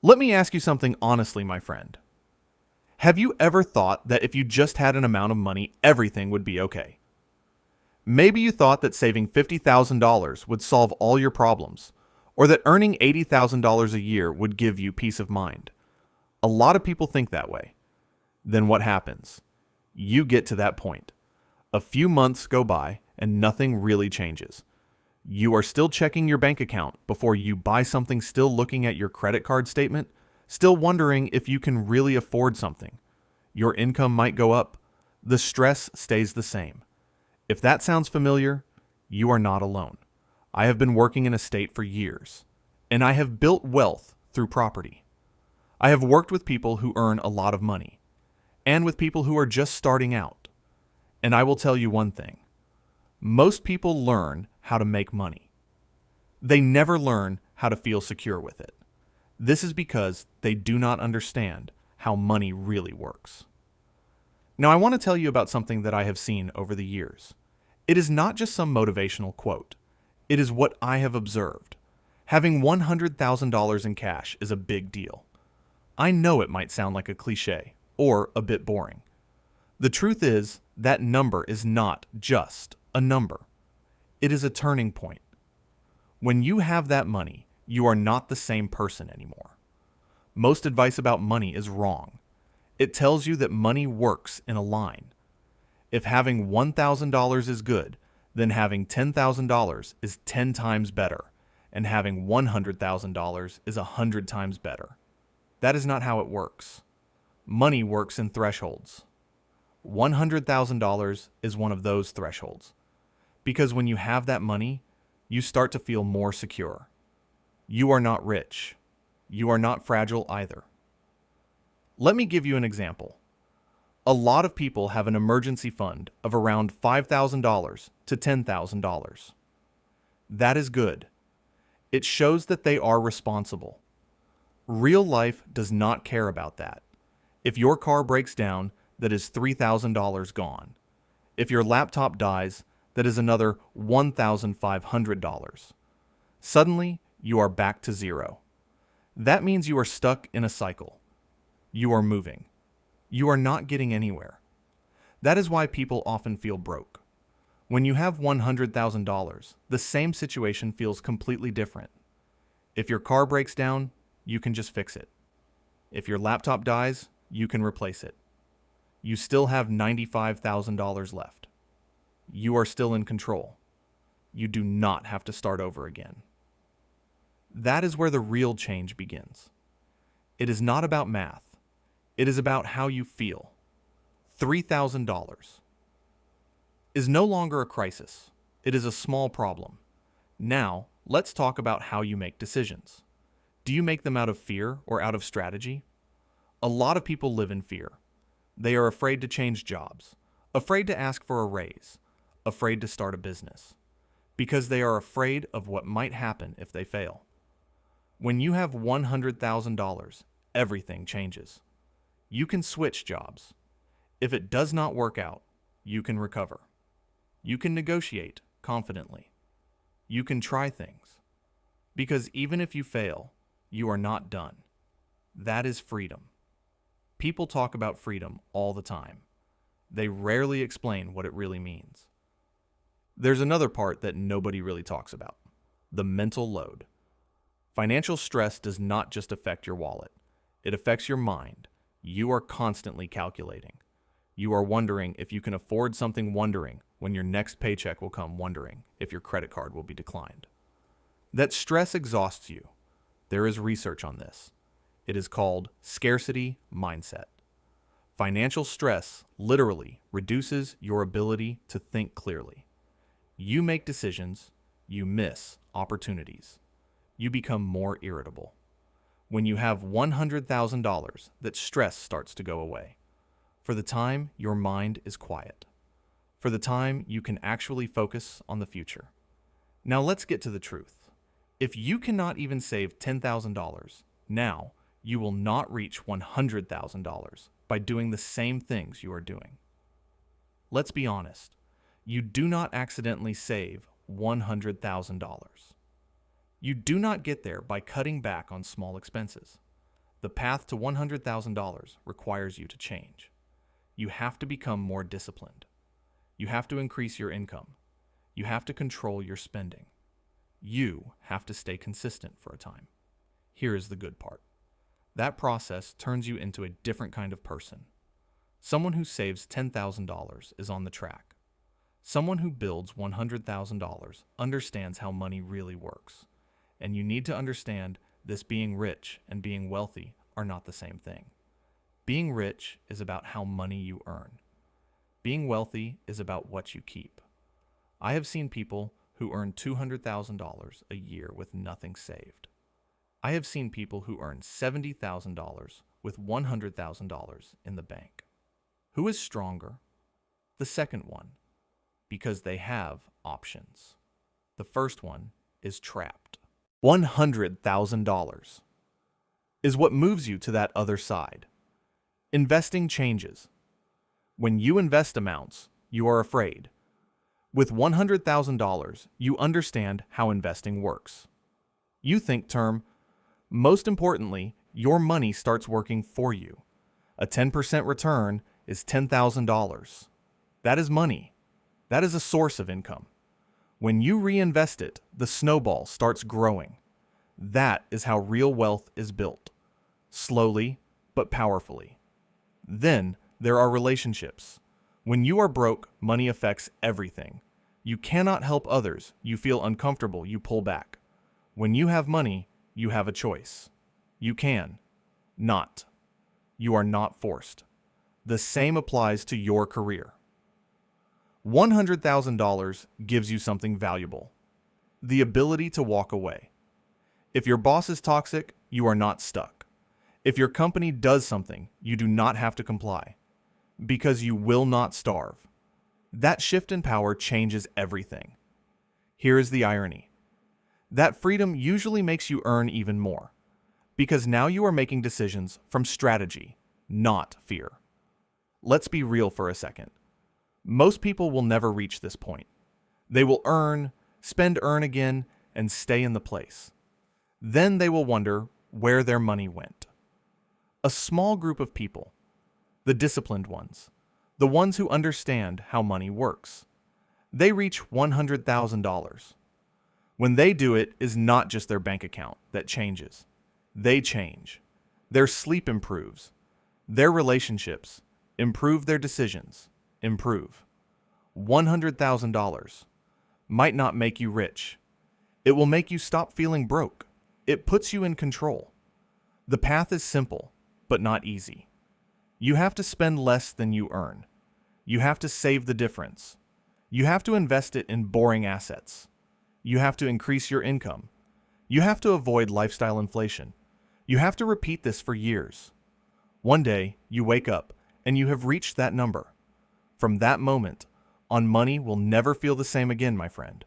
Let me ask you something honestly, my friend. Have you ever thought that if you just had an amount of money, everything would be okay? Maybe you thought that saving $50,000 would solve all your problems, or that earning $80,000 a year would give you peace of mind. A lot of people think that way. Then what happens? You get to that point. A few months go by and nothing really changes. You are still checking your bank account before you buy something, still looking at your credit card statement, still wondering if you can really afford something. Your income might go up. The stress stays the same. If that sounds familiar, you are not alone. I have been working in a state for years, and I have built wealth through property. I have worked with people who earn a lot of money, and with people who are just starting out. And I will tell you one thing. Most people learn how to make money. They never learn how to feel secure with it. This is because they do not understand how money really works. Now, I want to tell you about something that I have seen over the years. It is not just some motivational quote. It is what I have observed. Having $100,000 in cash is a big deal. I know it might sound like a cliche or a bit boring. The truth is, that number is not just a number. It is a turning point. When you have that money, you are not the same person anymore. Most advice about money is wrong. It tells you that money works in a line. If having $1,000 is good, then having $10,000 is 10 times better, and having $100,000 is 100 times better. That is not how it works. Money works in thresholds. $100,000 is one of those thresholds. Because when you have that money, you start to feel more secure. You are not rich. You are not fragile either. Let me give you an example. A lot of people have an emergency fund of around $5,000 to $10,000. That is good. It shows that they are responsible. Real life does not care about that. If your car breaks down, that is $3,000 gone. If your laptop dies, that is another $1,500. Suddenly, you are back to zero. That means you are stuck in a cycle. You are moving. You are not getting anywhere. That is why people often feel broke. When you have $100,000, the same situation feels completely different. If your car breaks down, you can just fix it. If your laptop dies, you can replace it. You still have $95,000 left. You are still in control. You do not have to start over again. That is where the real change begins. It is not about math. It is about how you feel. $3,000 is no longer a crisis. It is a small problem. Now, let's talk about how you make decisions. Do you make them out of fear or out of strategy? A lot of people live in fear. They are afraid to change jobs, afraid to ask for a raise, afraid to start a business, because they are afraid of what might happen if they fail. When you have $100,000, everything changes. You can switch jobs. If it does not work out, you can recover. You can negotiate confidently. You can try things. Because even if you fail, you are not done. That is freedom. People talk about freedom all the time. They rarely explain what it really means. There's another part that nobody really talks about: the mental load. Financial stress does not just affect your wallet. It affects your mind. You are constantly calculating. You are wondering if you can afford something, wondering when your next paycheck will come, wondering if your credit card will be declined. That stress exhausts you. There is research on this. It is called scarcity mindset. Financial stress literally reduces your ability to think clearly. You make decisions, you miss opportunities. You become more irritable. When you have $100,000, that stress starts to go away. For the time, your mind is quiet. For the time, you can actually focus on the future. Now let's get to the truth. If you cannot even save $10,000, now you will not reach $100,000 by doing the same things you are doing. Let's be honest. You do not accidentally save $100,000. You do not get there by cutting back on small expenses. The path to $100,000 requires you to change. You have to become more disciplined. You have to increase your income. You have to control your spending. You have to stay consistent for a time. Here is the good part. That process turns you into a different kind of person. Someone who saves $10,000 is on the track. Someone who builds $100,000 understands how money really works. And you need to understand this: being rich and being wealthy are not the same thing. Being rich is about how money you earn. Being wealthy is about what you keep. I have seen people who earn $200,000 a year with nothing saved. I have seen people who earn $70,000 with $100,000 in the bank. Who is stronger? The second one, because they have options. The first one is trapped. $100,000 is what moves you to that other side. Investing changes. When you invest amounts, you are afraid. With $100,000, you understand how investing works. You think term. Most importantly, your money starts working for you. A 10% return is $10,000. That is money. That is a source of income. When you reinvest it, the snowball starts growing. That is how real wealth is built. Slowly, but powerfully. Then there are relationships. When you are broke, money affects everything. You cannot help others. You feel uncomfortable. You pull back. When you have money, you have a choice. You can. Not. You are not forced. The same applies to your career. $100,000 gives you something valuable: the ability to walk away. If your boss is toxic, you are not stuck. If your company does something, you do not have to comply, because you will not starve. That shift in power changes everything. Here is the irony. That freedom usually makes you earn even more, because now you are making decisions from strategy, not fear. Let's be real for a second. Most people will never reach this point. They will earn, earn again, and stay in the place. Then they will wonder where their money went. A small group of people, the disciplined ones, the ones who understand how money works, they reach $100,000. When they do, it is not just their bank account that changes. They change. Their sleep improves. Their relationships improve. Their decisions improve. $100,000 might not make you rich. It will make you stop feeling broke. It puts you in control. The path is simple, but not easy. You have to spend less than you earn. You have to save the difference. You have to invest it in boring assets. You have to increase your income. You have to avoid lifestyle inflation. You have to repeat this for years. One day, you wake up and you have reached that number. From that moment on, money will never feel the same again, my friend.